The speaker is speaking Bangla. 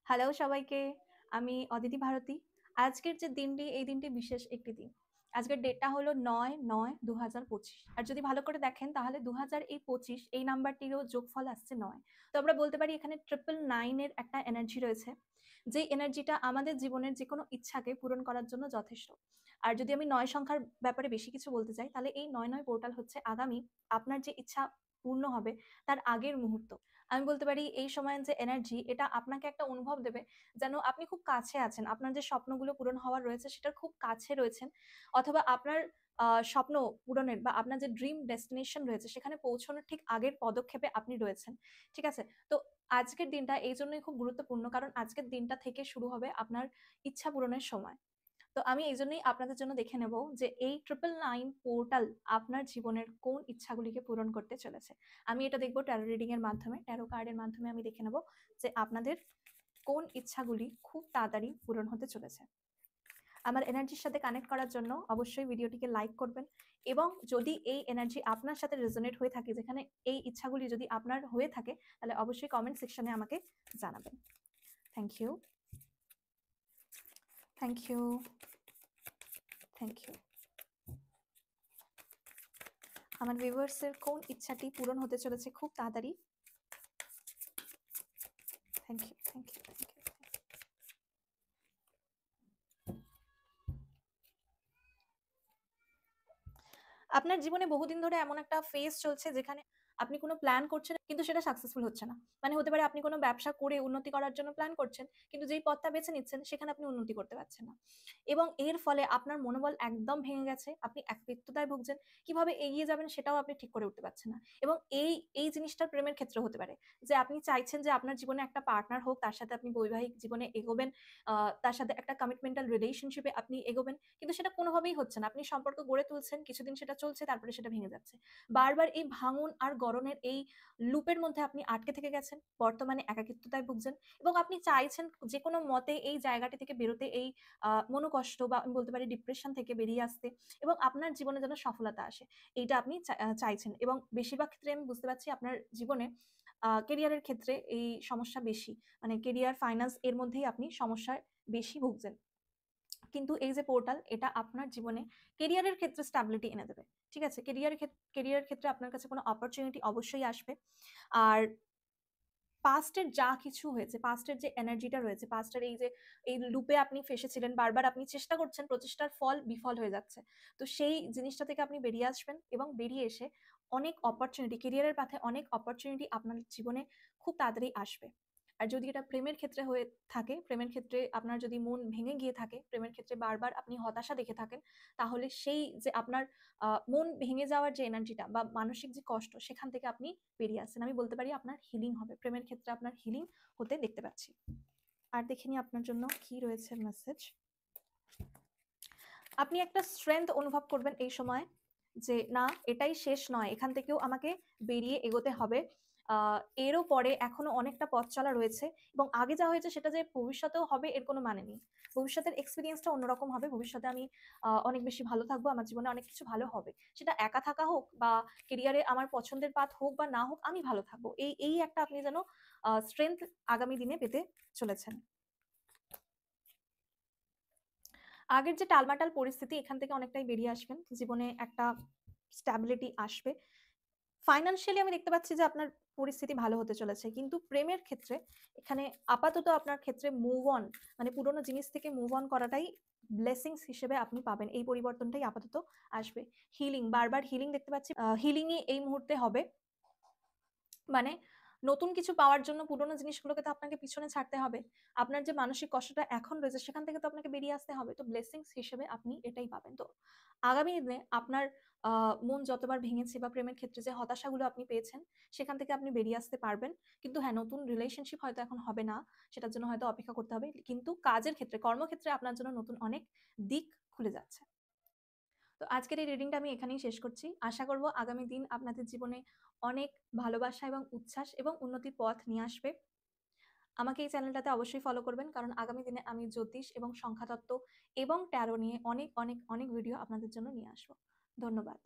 হ্যালো সবাইকে। আমি অদিতি ভারতী। আজকের যে দিনটি, এই দিনটি বিশেষ একটি দিন। আজকের ডেটটা হলো ৯/৯/২০২৫। আর যদি ভালো করে দেখেন তাহলে ২০২৫ এই নাম্বারটিরও যোগফল আসছে ৯। তো আমরা বলতে পারি এখানে 999 এর একটা এনার্জি রয়েছে। যেই এনার্জিটা আমাদের জীবনের যেকোনো ইচ্ছাকে পূরণ করার জন্য যথেষ্ট। আর যদি আমি ৯ সংখ্যার ব্যাপারে বেশি কিছু বলতে চাই, তাহলে এই ৯৯ পোর্টাল হচ্ছে আগামী আপনার যে ইচ্ছা পূর্ণ হবে তার আগের মুহূর্ত। আমি বলতে পারি এই সময়ের যে এনার্জি, এটা আপনাকে একটা অনুভব দেবে যেন আপনি খুব কাছে আছেন। আপনার যে স্বপ্নগুলো পূরণ হওয়ার রয়েছে সেটার খুব কাছে রয়েছেন। অথবা আপনার স্বপ্ন পূরণের বা আপনার যে ড্রিম ডেস্টিনেশন রয়েছে সেখানে পৌঁছানোর ঠিক আগের পদক্ষেপে আপনি রয়েছেন। ঠিক আছে? তো আজকের দিনটা এইজন্যই খুব গুরুত্বপূর্ণ, কারণ আজকের দিনটা থেকে শুরু হবে আপনার ইচ্ছা পূরণের সময়। তো আমি এইজন্যই আপনাদের জন্য দেখে নেব যে এই 999 পোর্টাল আপনার জীবনের কোন ইচ্ছাগুলিকে পূরণ করতে চলেছে। আমি এটা দেখব ট্যারো রিডিং এর মাধ্যমে, ট্যারো কার্ডের মাধ্যমে আমি দেখে নেব যে আপনাদের কোন ইচ্ছাগুলি খুব তাড়াতাড়ি পূরণ হতে চলেছে। আমার এনার্জির সাথে কানেক্ট করার জন্য অবশ্যই ভিডিওটিকে লাইক করবেন, এবং যদি এই এনার্জি আপনার সাথে রেজোনেট হয়ে থাকে, যেখানে এই ইচ্ছাগুলি যদি আপনার হয়ে থাকে, তাহলে অবশ্যই কমেন্ট সেকশনে আমাকে জানাবেন। Thank you, thank you, thank you. আমার ভিউয়ার্সের কোন ইচ্ছাটি পূরণ হতে চলেছে খুব তাড়াতাড়ি? Thank you, thank you, thank you. আপনার জীবনে বহুদিন ধরে এমন একটা ফেজ চলছে যেখানে আপনি কোনো প্ল্যান করছেন কিন্তু সেটা সাকসেসফুল হচ্ছে না। মানে হতে পারে আপনি কোনো ব্যবসা করে উন্নতি করার জন্য প্ল্যান করছেন, কিন্তু যেই পথটা বেছে নিচ্ছেন সেখানে আপনি উন্নতি করতে পারছেন না। এবং এর ফলে আপনার মনোবল একদম ভেঙে গেছে। আপনি একাকিত্বতায় ভুগছেন। কিভাবে এগিয়ে যাবেন সেটাও আপনি ঠিক করে উঠতে পারছেন না। এবং এই জিনিসটা প্রেমের ক্ষেত্রে হতে পারে। যে আপনি চাইছেন যে আপনার জীবনে একটা পার্টনার হোক, তার সাথে আপনি বৈবাহিক জীবনে এগোবেন, তার সাথে একটা কমিটমেন্টাল রিলেশনশিপে আপনি এগোবেন। কিন্তু সেটা কোনোভাবেই হচ্ছে না। আপনি সম্পর্ক গড়ে তুলছেন, কিছুদিন সেটা চলছে, তারপরে সেটা ভেঙে যাচ্ছে। বারবার এই ভাঙন আর গড়নের এই লুপের মধ্যে আপনি আটকে থেকে গেছেন। বর্তমানে একাকিত্বতায় ভুগছেন এবং আপনি চাইছেন যেকোনো মতে এই জায়গাটি থেকে বেরোতে, এই মনোকষ্ট বা আমি বলতে পারি ডিপ্রেশন থেকে বেরিয়ে আসতে, এবং আপনার জীবনে যেন সফলতা আসে। এইটা আপনি চাইছেন, এবং বেশিরভাগ ক্ষেত্রে আমি বুঝতে পারছি আপনার জীবনে কেরিয়ারের ক্ষেত্রে এই সমস্যা বেশি। মানে কেরিয়ার, ফাইন্যান্স এর মধ্যেই আপনি সমস্যায় বেশি ভুগছেন। কিন্তু এই যে পোর্টাল, এটা আপনার জীবনে কেরিয়ারের ক্ষেত্রে স্ট্যাবিলিটি এনে দেবে। ঠিক আছে? কেরিয়ারের ক্ষেত্রে আপনার কাছে কোনো অপরচুনিটি অবশ্যই আসবে। আর পাস্টের যা কিছু হয়েছে, পাস্টের যে এনার্জিটা রয়েছে, পাস্টের এই যে এই লুপে আপনি ফেঁসেছিলেন, বারবার আপনি চেষ্টা করছেন, প্রচেষ্টার ফল বিফল হয়ে যাচ্ছে। তো সেই জিনিসটা থেকে আপনি বেরিয়ে আসবেন, এবং বেরিয়ে এসে অনেক অপরচুনিটি, কেরিয়ারের পাথে অনেক অপরচুনিটি আপনার জীবনে খুব তাড়াতাড়ি আসবে। আর যদি এটা প্রেমের ক্ষেত্রে হয়ে থাকে, প্রেমের ক্ষেত্রে আপনার যদি মন ভেঙে গিয়ে থাকে, প্রেমের ক্ষেত্রে বারবার আপনি হতাশা দেখে থাকেন, তাহলে সেই যে আপনার মন ভেঙে যাওয়ার যে এনার্জিটা বা মানসিক যে কষ্ট, সেখান থেকে আপনি বেরিয়ে আসছেন। আমি বলতে পারি আপনার হিলিং হবে। প্রেমের ক্ষেত্রে আপনার হিলিং হতে দেখতে পাচ্ছি। আর দেখে নিই আপনার জন্য কি রয়েছে মেসেজ। আপনি একটা স্ট্রেংথ অনুভব করবেন এই সময়, যে না, এটাই শেষ নয়, এখান থেকেও আমাকে বেরিয়ে এগোতে হবে। এরও পরে এখনো অনেকটা পথ চলা রয়েছে, এবং আগে যা হয়েছে সেটা যে ভবিষ্যতেও হবে এর কোনো মানে নেই। ভবিষ্যতের এক্সপিরিয়েন্সটা অন্যরকম হবে। ভবিষ্যতে আমি অনেক বেশি ভালো থাকবো, আমার জীবনে অনেক কিছু ভালো হবে। সেটা একা থাকা হোক বা কেরিয়ারে আমার পছন্দের পাথ হোক বা না হোক, আমি ভালো থাকবো। এই একটা আপনি যেন স্ট্রেংথ আগামী দিনে পেতে চলেছেন। আগের যে টালমাটাল পরিস্থিতি, এখান থেকে অনেকটাই বেরিয়ে আসবেন। জীবনে একটা স্ট্যাবিলিটি আসবে। ফাইন্যান্সিয়ালি আমি দেখতে পাচ্ছি যে আপনার পরিস্থিতি ভালো হতে চলেছে। কিন্তু প্রেমের ক্ষেত্রে এখানে আপাতত আপনার ক্ষেত্রে মুভ অন, মানে পুরোনো জিনিস থেকে মুভ অন করাটাই ব্লেসিংস হিসেবে আপনি পাবেন। এই পরিবর্তনটাই আপাতত আসবে। হিলিং, বারবার হিলিং দেখতে পাচ্ছি। হিলিংই এই মুহূর্তে হবে। মানে নতুন কিছু পাওয়ার জন্য পুরোনো জিনিসগুলোকে তো আপনাকে পিছনে ছাড়তে হবে। আপনার যে মানসিক কষ্টটা এখন রয়েছে সেখান থেকে তো আপনাকে বেরিয়ে আসতে হবে। তো ব্লেসিংস হিসেবে আপনি এটাই পাবেন। তো আগামী দিনে আপনার মন যতবার ভেঙেছে বা প্রেমের ক্ষেত্রে যে হতাশাগুলো আপনি পেয়েছেন, সেখান থেকে আপনি বেরিয়ে আসতে পারবেন। কিন্তু হ্যাঁ, নতুন রিলেশনশিপ হয়তো এখন হবে না। সেটার জন্য হয়তো অপেক্ষা করতে হবে। কিন্তু কাজের ক্ষেত্রে, কর্মক্ষেত্রে আপনার জন্য নতুন অনেক দিক খুলে যাচ্ছে। তো আজকের এই রিডিংটা আমি এখানেই শেষ করছি। আশা করব আগামী দিন আপনাদের জীবনে অনেক ভালোবাসা এবং উচ্ছ্বাস এবং উন্নতির পথ নিয়ে আসবে। আমাকে এই চ্যানেলটাতে অবশ্যই ফলো করবেন, কারণ আগামী দিনে আমি জ্যোতিষ এবং সংখ্যাতত্ত্ব এবং ট্যারো নিয়ে অনেক অনেক অনেক ভিডিও আপনাদের জন্য নিয়ে আসবো। ধন্যবাদ।